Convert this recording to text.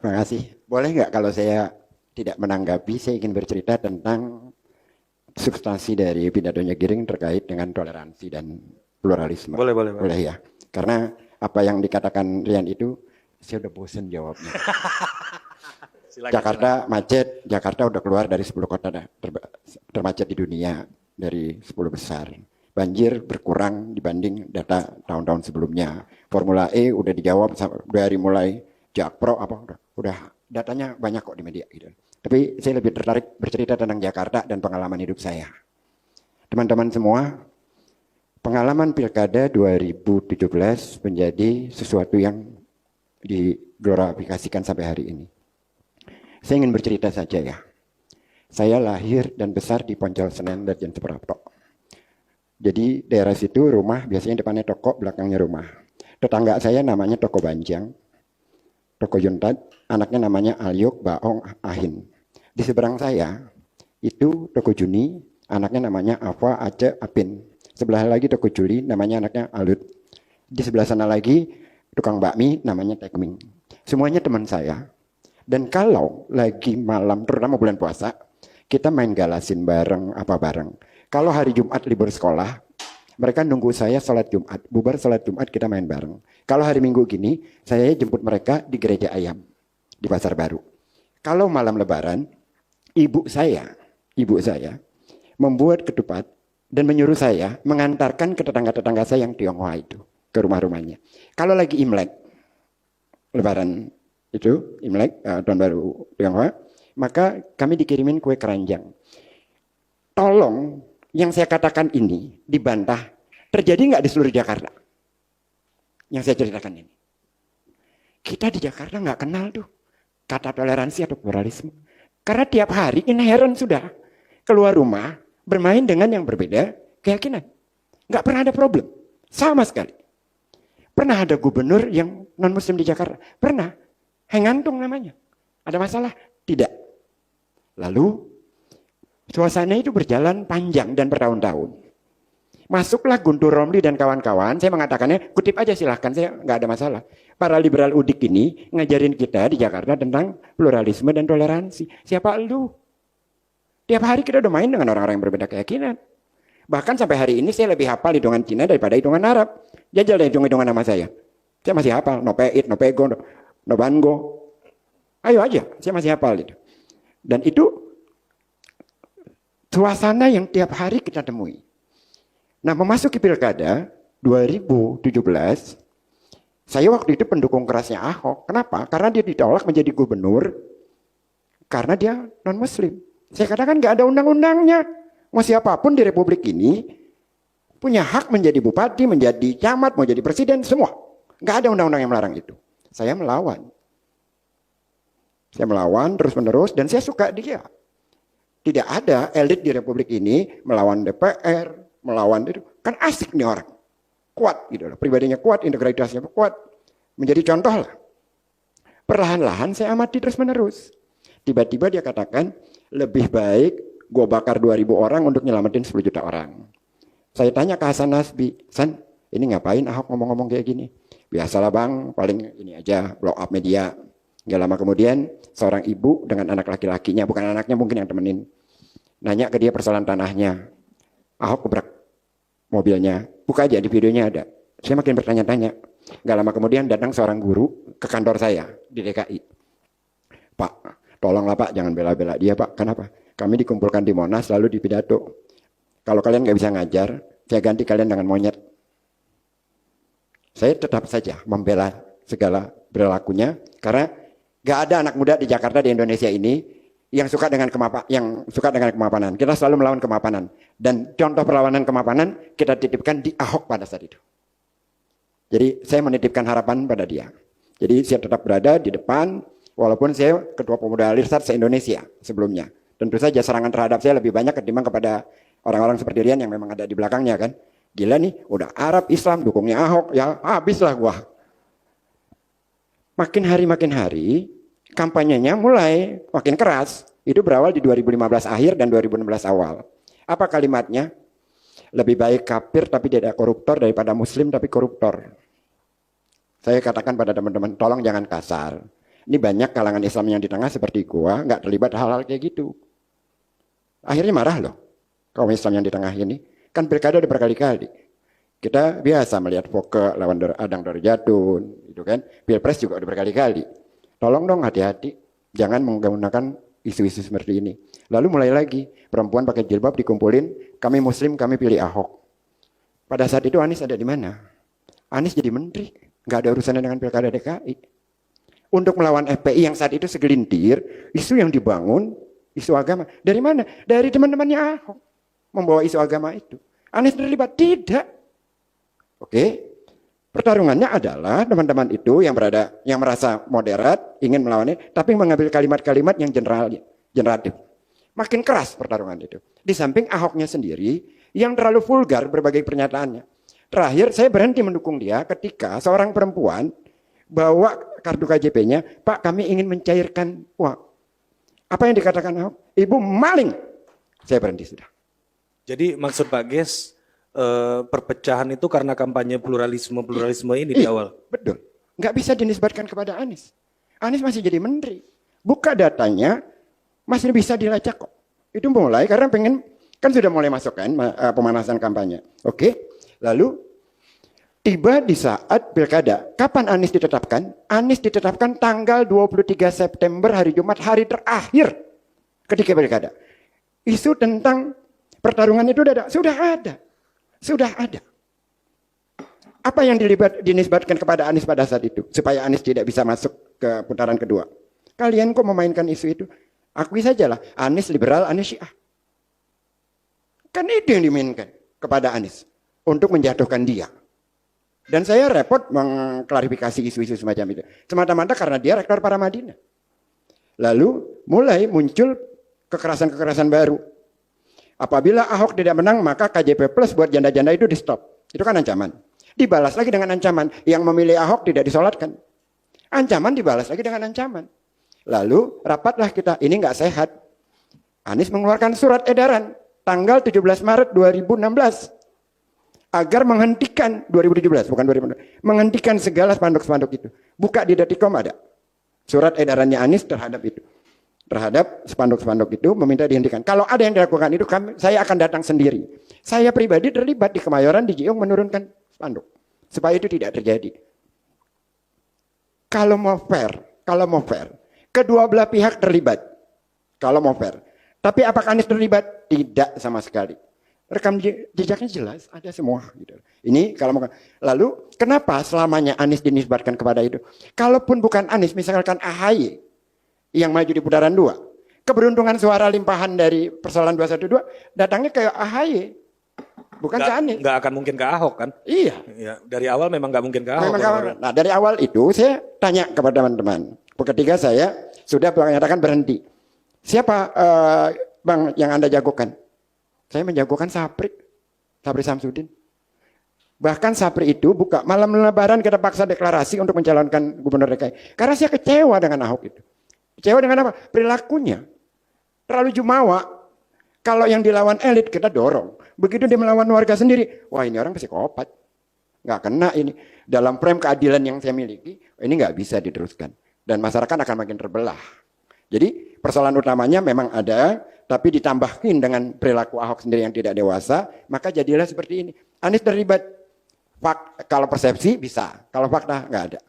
Terima kasih. Boleh nggak kalau saya tidak menanggapi, saya ingin bercerita tentang substansi dari pidatonya Giring terkait dengan toleransi dan pluralisme. Boleh, boleh, boleh. Boleh ya? Karena apa yang dikatakan Rian itu, saya udah bosen jawabnya. Silakan, Jakarta silakan. macet, Jakarta udah keluar dari 10 kota termacet di dunia, dari 10 besar. Banjir berkurang dibanding data tahun-tahun sebelumnya. Formula E udah dijawab dari mulai Jakpro apa udah datanya banyak kok di media gitu. Tapi saya lebih tertarik bercerita tentang Jakarta dan pengalaman hidup saya. Teman-teman semua, pengalaman Pilkada 2017 menjadi sesuatu yang diglorifikasikan sampai hari ini. Saya ingin bercerita saja ya. Saya lahir dan besar di Poncol Senen, Lerjen Suprapto. Jadi daerah situ rumah biasanya depannya toko, belakangnya rumah. Tetangga saya namanya Toko Banjang, Toko Yuntat, anaknya namanya Alyuk Baong Ahin. Di seberang saya itu Toko Juni, anaknya namanya Afa Aceh Apin. Sebelah lagi Toko Juli, namanya anaknya Alut. Di sebelah sana lagi tukang bakmi namanya Tekming. Semuanya teman saya. Dan kalau lagi malam, terutama bulan puasa, kita main galasin bareng, apa bareng. Kalau hari Jumat libur sekolah, mereka nunggu saya sholat Jumat. Bubar sholat Jumat kita main bareng. Kalau hari Minggu gini, saya jemput mereka di gereja ayam, di Pasar Baru. Kalau malam lebaran, ibu saya membuat ketupat dan menyuruh saya mengantarkan ke tetangga-tetangga saya yang Tionghoa itu, ke rumah-rumahnya. Kalau lagi Imlek, lebaran itu Imlek, tahun baru Tionghoa, maka kami dikirimin kue keranjang. Tolong yang saya katakan ini dibantah, terjadi nggak di seluruh Jakarta? Yang saya ceritakan ini. Kita di Jakarta nggak kenal tuh kata toleransi atau pluralisme. Karena tiap hari inherent sudah keluar rumah bermain dengan yang berbeda keyakinan. Nggak pernah ada problem, sama sekali. Pernah ada gubernur yang non muslim di Jakarta? Pernah. Hengantung namanya. Ada masalah? Tidak. Lalu suasana itu berjalan panjang dan bertahun-tahun. Masuklah Guntur Romli dan kawan-kawan, saya mengatakannya, kutip aja silahkan, saya nggak ada masalah. Para liberal udik ini ngajarin kita di Jakarta tentang pluralisme dan toleransi. Siapa lu? Tiap hari kita udah main dengan orang-orang yang berbeda keyakinan. Bahkan sampai hari ini saya lebih hafal hitungan Cina daripada hitungan Arab. Jajal deh hitung-hitungan nama saya. Saya masih hafal, no peit, no pego, no bango. Ayo aja, saya masih hafal itu. Dan itu suasana yang tiap hari kita temui. Nah, memasuki Pilkada 2017, saya waktu itu pendukung kerasnya Ahok. Kenapa? Karena dia ditolak menjadi gubernur karena dia non-muslim. Saya katakan nggak ada undang-undangnya. Mau siapapun di Republik ini punya hak menjadi bupati, menjadi camat, mau jadi presiden, semua. Nggak ada undang-undang yang melarang itu. Saya melawan. Saya melawan terus-menerus dan saya suka dia. Tidak ada elit di Republik ini melawan DPR, melawan itu. Kan asik nih orang. Kuat gitu loh. Pribadinya kuat, integritasnya kuat. Menjadi contoh lah. Perlahan-lahan saya amati terus-menerus. Tiba-tiba dia katakan, lebih baik gue bakar 2.000 orang untuk nyelamatin 10 juta orang. Saya tanya ke Hasan Nasbi, San, ini ngapain Ahok ngomong-ngomong kayak gini? Biasalah bang, paling ini aja, blow up media. Gak lama kemudian, seorang ibu dengan anak laki-lakinya, bukan anaknya mungkin yang temenin, nanya ke dia persoalan tanahnya. Ahok gebrak mobilnya, buka aja di videonya ada. Saya makin bertanya-tanya. Gak lama kemudian datang seorang guru ke kantor saya di DKI. Pak, tolonglah Pak, jangan bela-bela dia Pak. Kenapa? Kami dikumpulkan di Monas lalu di pidato. Kalau kalian gak bisa ngajar, saya ganti kalian dengan monyet. Saya tetap saja membela segala perilakunya karena gak ada anak muda di Jakarta, di Indonesia ini yang suka dengan kemapanan. Kita selalu melawan kemapanan. Dan contoh perlawanan kemapanan kita titipkan di Ahok pada saat itu. Jadi saya menitipkan harapan pada dia. Jadi saya tetap berada di depan, walaupun saya Ketua Pemuda Alirsat se-Indonesia sebelumnya. Tentu saja serangan terhadap saya lebih banyak ketimbang kepada orang-orang seperti Rian yang memang ada di belakangnya kan. Gila nih, udah Arab, Islam, dukungnya Ahok, ya habislah gua. Makin hari, kampanyenya mulai makin keras. Itu berawal di 2015 akhir dan 2016 awal. Apa kalimatnya? Lebih baik kafir tapi tidak koruptor daripada muslim tapi koruptor. Saya katakan pada teman-teman, tolong jangan kasar. Ini banyak kalangan Islam yang di tengah seperti gua nggak terlibat hal-hal kayak gitu. Akhirnya marah loh kaum Islam yang di tengah ini. Kan pilkada udah berkali-kali. Kita biasa melihat Foke lawan Adang Dorjatun, gitu kan. Pilpres juga udah berkali-kali. Tolong dong hati-hati, jangan menggunakan isu-isu seperti ini. Lalu mulai lagi, perempuan pakai jilbab dikumpulin, kami Muslim, kami pilih Ahok. Pada saat itu Anies ada di mana? Anies jadi menteri, nggak ada urusannya dengan pilkada DKI. Untuk melawan FPI yang saat itu segelintir, isu yang dibangun, isu agama. Dari mana? Dari teman-temannya Ahok. Membawa isu agama itu. Anies terlibat? Tidak. Oke. Pertarungannya adalah teman-teman itu yang merasa moderat, ingin melawannya, tapi mengambil kalimat-kalimat yang generatif. Makin keras pertarungan itu. Di samping Ahoknya sendiri yang terlalu vulgar berbagai pernyataannya. Terakhir saya berhenti mendukung dia ketika seorang perempuan bawa kartu KJP-nya, Pak kami ingin mencairkan uang. Apa yang dikatakan Ahok? Ibu maling. Saya berhenti sudah. Jadi maksud Pak Ges, perpecahan itu karena kampanye pluralisme ini di awal. Betul. Nggak bisa dinisbatkan kepada Anies. Anies masih jadi menteri. Buka datanya, masih bisa dilacak kok. Itu mulai karena kan sudah mulai masuk kan pemanasan kampanye. Oke. Lalu tiba di saat pilkada. Kapan Anies ditetapkan? Anies ditetapkan tanggal 23 September hari Jumat, hari terakhir ketika pilkada. Isu tentang pertarungan itu sudah ada. Sudah ada. Apa yang dinisbatkan kepada Anies pada saat itu? Supaya Anies tidak bisa masuk ke putaran kedua. Kalian kok memainkan isu itu? Akui sajalah, Anies liberal, Anies Syiah. Kan itu yang dimainkan kepada Anies. Untuk menjatuhkan dia. Dan saya repot mengklarifikasi isu-isu semacam itu. Semata-mata karena dia rektor Paramadina. Lalu mulai muncul kekerasan-kekerasan baru. Apabila Ahok tidak menang, maka KJP Plus buat janda-janda itu di stop. Itu kan ancaman. Dibalas lagi dengan ancaman. Yang memilih Ahok tidak disolatkan. Ancaman dibalas lagi dengan ancaman. Lalu rapatlah kita, ini nggak sehat. Anies mengeluarkan surat edaran tanggal 17 Maret 2016 agar menghentikan 2017 bukan 2016, menghentikan segala spanduk-spanduk itu. Buka di Detikcom ada surat edarannya Anies terhadap itu. Terhadap spanduk-spanduk itu meminta dihentikan. Kalau ada yang dilakukan itu, saya akan datang sendiri. Saya pribadi terlibat di Kemayoran, di Jiung menurunkan spanduk. Supaya itu tidak terjadi. Kalau mau fair, kedua belah pihak terlibat. Kalau mau fair. Tapi apakah Anies terlibat? Tidak sama sekali. Rekam jejaknya jelas, ada semua. Gitu. Ini kalau mau. Lalu kenapa selamanya Anies dinisbatkan kepada itu? Kalaupun bukan Anies, misalkan AHY yang maju di putaran 2. Keberuntungan suara limpahan dari persoalan 212 datangnya ke AHY. Bukan ke Anies. Nggak akan mungkin ke Ahok kan? Iya. Ya, dari awal memang nggak mungkin ke Ahok. Nah dari awal itu saya tanya kepada teman-teman. Ketika saya sudah menyatakan berhenti. Siapa Bang yang Anda jagokan? Saya menjagokan Sapri Samsudin. Bahkan Sapri itu buka malam lebaran kita paksa deklarasi untuk mencalonkan gubernur DKI. Karena saya kecewa dengan Ahok itu. Kecewa dengan apa? Perilakunya. Terlalu jumawa. Kalau yang dilawan elit kita dorong. Begitu dia melawan warga sendiri. Wah ini orang psikopat. Nggak kena ini. Dalam frame keadilan yang saya miliki. Ini nggak bisa diteruskan. Dan masyarakat akan makin terbelah. Jadi persoalan utamanya memang ada. Tapi ditambahkan dengan perilaku Ahok sendiri yang tidak dewasa. Maka jadilah seperti ini. Anies terlibat. Kalau persepsi bisa. Kalau fakta nggak ada.